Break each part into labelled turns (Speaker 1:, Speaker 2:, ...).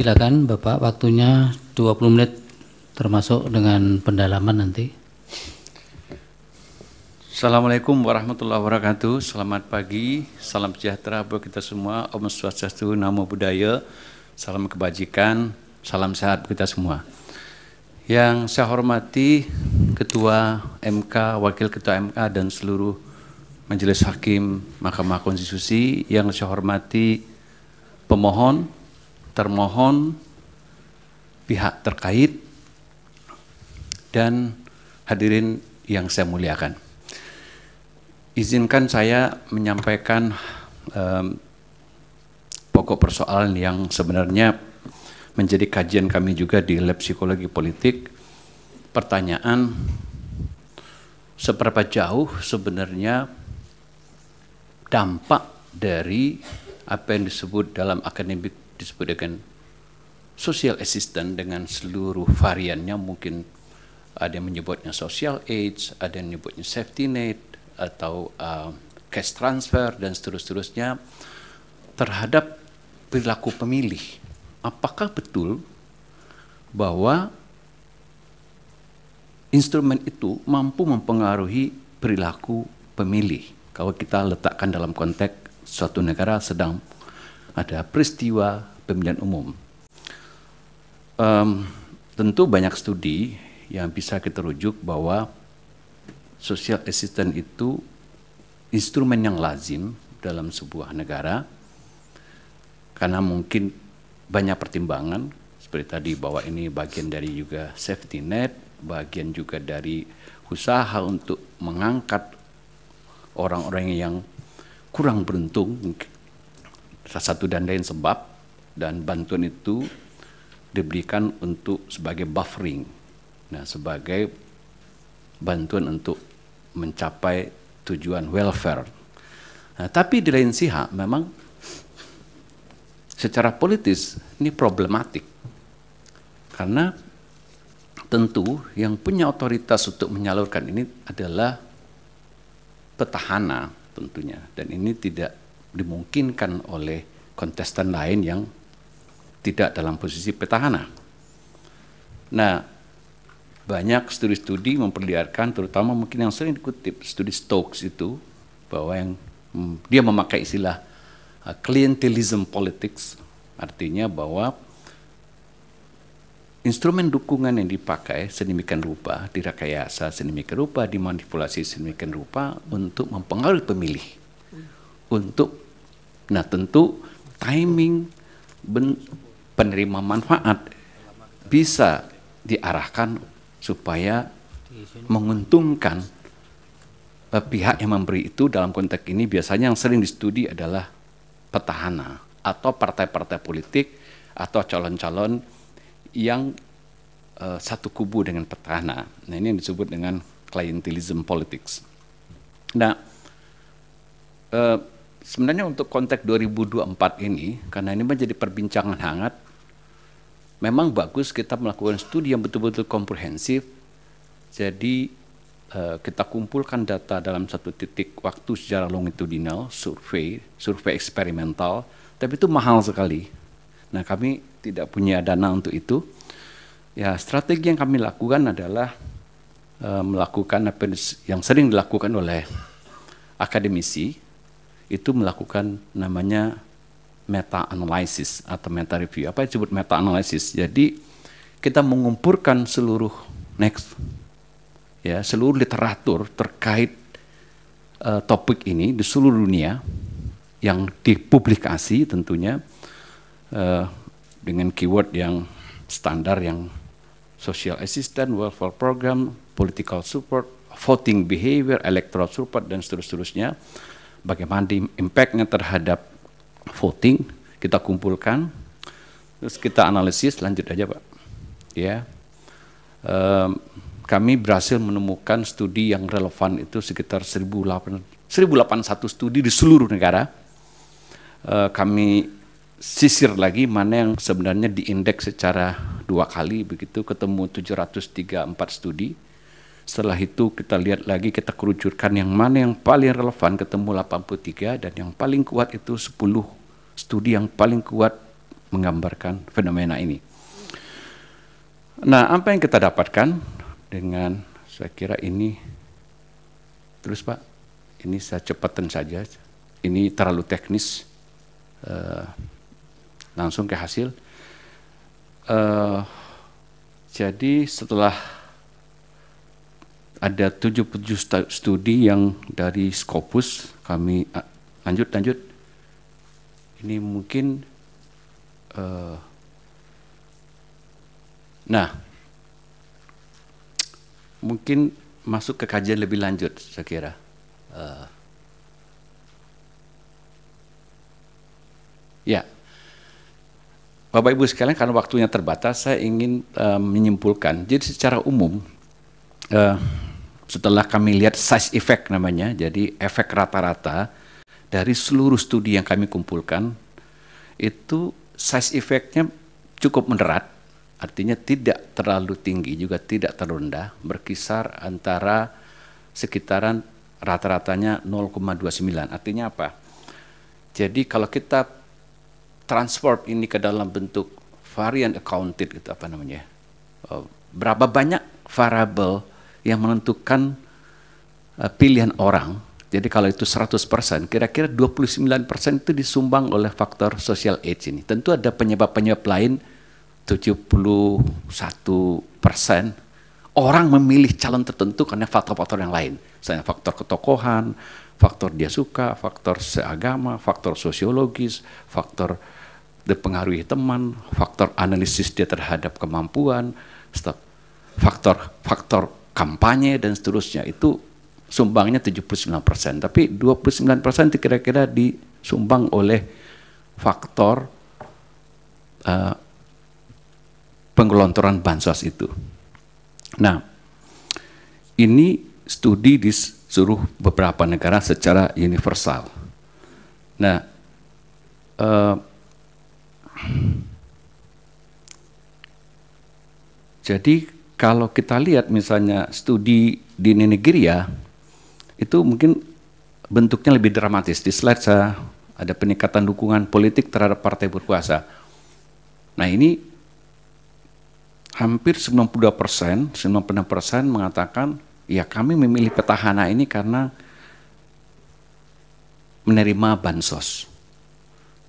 Speaker 1: silakan Bapak, waktunya 20 menit termasuk dengan pendalaman nanti.
Speaker 2: Assalamualaikum warahmatullahi wabarakatuh. Selamat pagi, salam sejahtera buat kita semua. Om Swastiastu, Namo Buddhaya, salam kebajikan, salam sehat buat kita semua. Yang saya hormati Ketua MK, Wakil Ketua MK, dan seluruh Majelis Hakim Mahkamah Konstitusi. Yang saya hormati pemohon, termohon, pihak terkait, dan hadirin yang saya muliakan. Izinkan saya menyampaikan pokok persoalan yang sebenarnya menjadi kajian kami juga di Lab Psikologi Politik. Pertanyaan, seberapa jauh sebenarnya dampak dari apa yang disebut dalam akademik disebut dengan social assistance dengan seluruh variannya, mungkin ada yang menyebutnya social aids, ada yang menyebutnya safety net, atau cash transfer, dan seterusnya terhadap perilaku pemilih. Apakah betul bahwa instrumen itu mampu mempengaruhi perilaku pemilih? Kalau kita letakkan dalam konteks suatu negara sedang ada peristiwa pemilihan umum. Tentu banyak studi yang bisa kita rujuk bahwa social assistance itu instrumen yang lazim dalam sebuah negara karena mungkin banyak pertimbangan seperti tadi bahwa ini bagian dari juga safety net, bagian juga dari usaha untuk mengangkat orang-orang yang kurang beruntung, salah satu dan lain sebab, dan bantuan itu diberikan untuk sebagai buffering, nah sebagai bantuan untuk mencapai tujuan welfare. Nah, tapi di lain pihak memang secara politis ini problematik karena tentu yang punya otoritas untuk menyalurkan ini adalah petahana tentunya, dan ini tidak dimungkinkan oleh kontestan lain yang tidak dalam posisi petahana. Nah, banyak studi-studi memperlihatkan, terutama mungkin yang sering dikutip, studi Stokes itu, bahwa yang dia memakai istilah clientelism politics, artinya bahwa instrumen dukungan yang dipakai sedemikian rupa, direkayasa sedemikian rupa, dimanipulasi sedemikian rupa untuk mempengaruhi pemilih. Nah tentu timing penerima manfaat bisa diarahkan supaya menguntungkan pihak yang memberi itu. Dalam konteks ini biasanya yang sering distudi adalah petahana atau partai-partai politik atau calon-calon yang satu kubu dengan petahana. Nah ini yang disebut dengan clientelism politics. Nah sebenarnya untuk konteks 2024 ini, karena ini menjadi perbincangan hangat, memang bagus kita melakukan studi yang betul-betul komprehensif. Jadi kita kumpulkan data dalam satu titik waktu secara longitudinal, survei eksperimental, tapi itu mahal sekali. Nah kami tidak punya dana untuk itu. Ya strategi yang kami lakukan adalah melakukan apa yang sering dilakukan oleh akademisi, itu melakukan namanya meta-analysis atau meta-review. Apa yang disebut meta-analysis? Jadi kita mengumpulkan seluruh seluruh literatur terkait topik ini di seluruh dunia yang dipublikasi tentunya dengan keyword yang standar, yang social assistance, welfare program, political support, voting behavior, electoral support, dan seterusnya. Bagaimana impact-nya terhadap voting kita kumpulkan, terus kita analisis. Lanjut aja Pak. Ya, kami berhasil menemukan studi yang relevan itu sekitar 1081 studi di seluruh negara. Kami sisir lagi mana yang sebenarnya diindeks secara 2 kali, begitu ketemu 734 studi. Setelah itu kita lihat lagi, kita kerucutkan yang mana yang paling relevan, ketemu 83, dan yang paling kuat itu 10 studi yang paling kuat menggambarkan fenomena ini. Nah, apa yang kita dapatkan dengan, saya kira ini, terus Pak, ini saya cepatkan saja, ini terlalu teknis, langsung ke hasil. Jadi setelah ada 77 studi yang dari Scopus, kami lanjut, ini mungkin, nah, mungkin masuk ke kajian lebih lanjut, saya kira. Ya, Bapak Ibu sekalian, karena waktunya terbatas, saya ingin menyimpulkan. Jadi secara umum, setelah kami lihat size effect namanya, jadi efek rata-rata dari seluruh studi yang kami kumpulkan, itu size effect-nya cukup moderat, artinya tidak terlalu tinggi, juga tidak terlalu rendah, berkisar antara sekitaran rata-ratanya 0,29. Artinya apa? Jadi kalau kita transport ini ke dalam bentuk variant accounted, itu apa namanya? Berapa banyak variabel yang menentukan pilihan orang. Jadi kalau itu 100%, kira-kira 29% itu disumbang oleh faktor social age ini. Tentu ada penyebab-penyebab lain, 71% orang memilih calon tertentu karena faktor-faktor yang lain. Misalnya faktor ketokohan, faktor dia suka, faktor seagama, faktor sosiologis, faktor dipengaruhi teman, faktor analisis dia terhadap kemampuan, faktor kampanye, dan seterusnya. Itu sumbangnya 79%, tapi 29% itu kira-kira disumbang oleh faktor penggelontoran bansos itu. Nah, ini studi di seluruh beberapa negara secara universal. Nah, jadi kalau kita lihat misalnya studi di Nigeria, itu mungkin bentuknya lebih dramatis. Di slide saya ada peningkatan dukungan politik terhadap partai berkuasa. Nah, ini hampir 92%, 96% mengatakan, ya kami memilih petahana ini karena menerima bansos.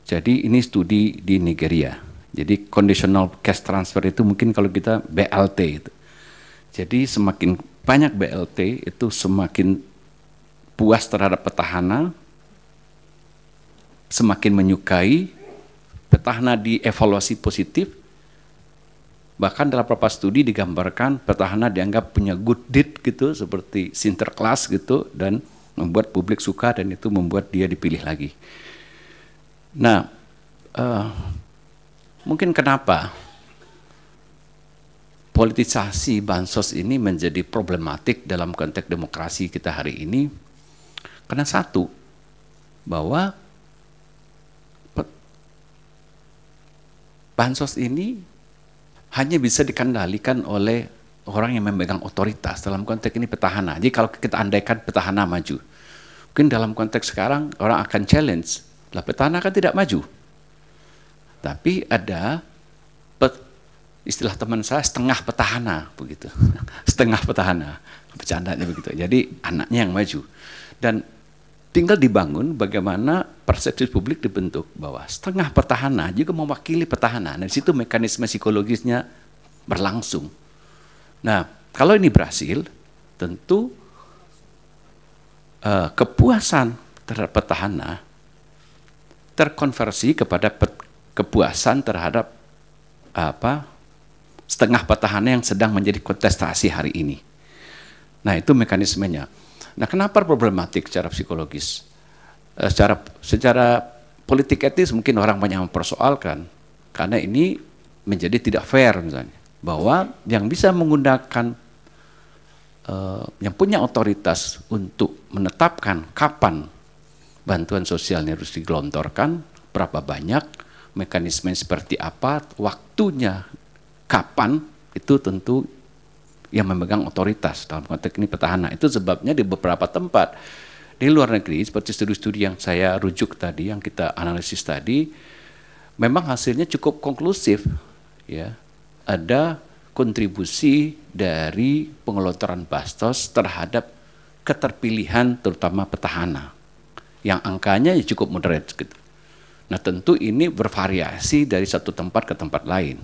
Speaker 2: Jadi ini studi di Nigeria. Jadi conditional cash transfer itu mungkin kalau kita BLT itu. Jadi semakin banyak BLT itu semakin puas terhadap petahana, semakin menyukai, petahana dievaluasi positif. Bahkan dalam beberapa studi digambarkan petahana dianggap punya good deed gitu, seperti Sinterklas gitu, dan membuat publik suka, dan itu membuat dia dipilih lagi. Nah, mungkin kenapa politisasi bansos ini menjadi problematik dalam konteks demokrasi kita hari ini? Karena satu, bahwa bansos ini hanya bisa dikendalikan oleh orang yang memegang otoritas, dalam konteks ini petahana. Jadi kalau kita andaikan petahana maju, mungkin dalam konteks sekarang orang akan challenge, lah petahana kan tidak maju. Tapi ada istilah teman saya, setengah petahana begitu. Setengah petahana, bercandanya begitu. Jadi anaknya yang maju. Dan tinggal dibangun bagaimana persepsi publik dibentuk bahwa setengah petahana juga mewakili petahana. Nah, di situ mekanisme psikologisnya berlangsung. Nah, kalau ini berhasil, tentu kepuasan terhadap petahana terkonversi kepada kepuasan terhadap setengah petahana yang sedang menjadi kontestasi hari ini. Nah, itu mekanismenya. Nah, kenapa problematik secara psikologis? Secara politik etis mungkin orang banyak mempersoalkan, karena ini menjadi tidak fair misalnya, bahwa yang bisa menggunakan, yang punya otoritas untuk menetapkan kapan bantuan sosialnya harus digelontorkan, berapa banyak, mekanisme seperti apa, waktunya kapan, itu tentu yang memegang otoritas, dalam konteks ini petahana. Itu sebabnya di beberapa tempat di luar negeri, seperti studi-studi yang saya rujuk tadi, yang kita analisis tadi, memang hasilnya cukup konklusif, ya. Ada kontribusi dari pengelotoran Bastos terhadap keterpilihan terutama petahana yang angkanya ya cukup moderate gitu. Nah, tentu ini bervariasi dari satu tempat ke tempat lain.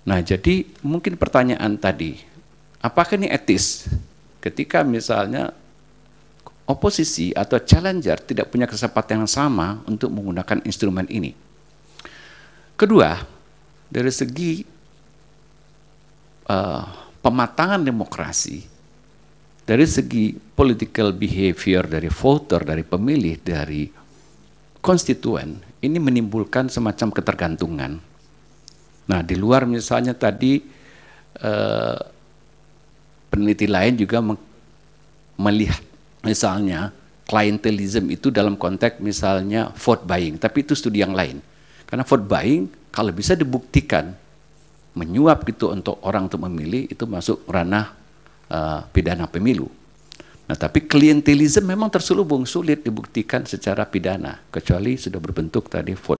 Speaker 2: Nah, jadi mungkin pertanyaan tadi, apakah ini etis ketika misalnya oposisi atau challenger tidak punya kesempatan yang sama untuk menggunakan instrumen ini? Kedua, dari segi pematangan demokrasi, dari segi political behavior dari voter, dari pemilih, dari konstituen, ini menimbulkan semacam ketergantungan. Nah, di luar misalnya tadi peneliti lain juga melihat misalnya clientelism itu dalam konteks misalnya vote buying, tapi itu studi yang lain. Karena vote buying kalau bisa dibuktikan menyuap gitu untuk orang untuk memilih, itu masuk ranah pidana pemilu. Nah, tapi klientelisme memang terselubung, sulit dibuktikan secara pidana, kecuali sudah berbentuk tadi vote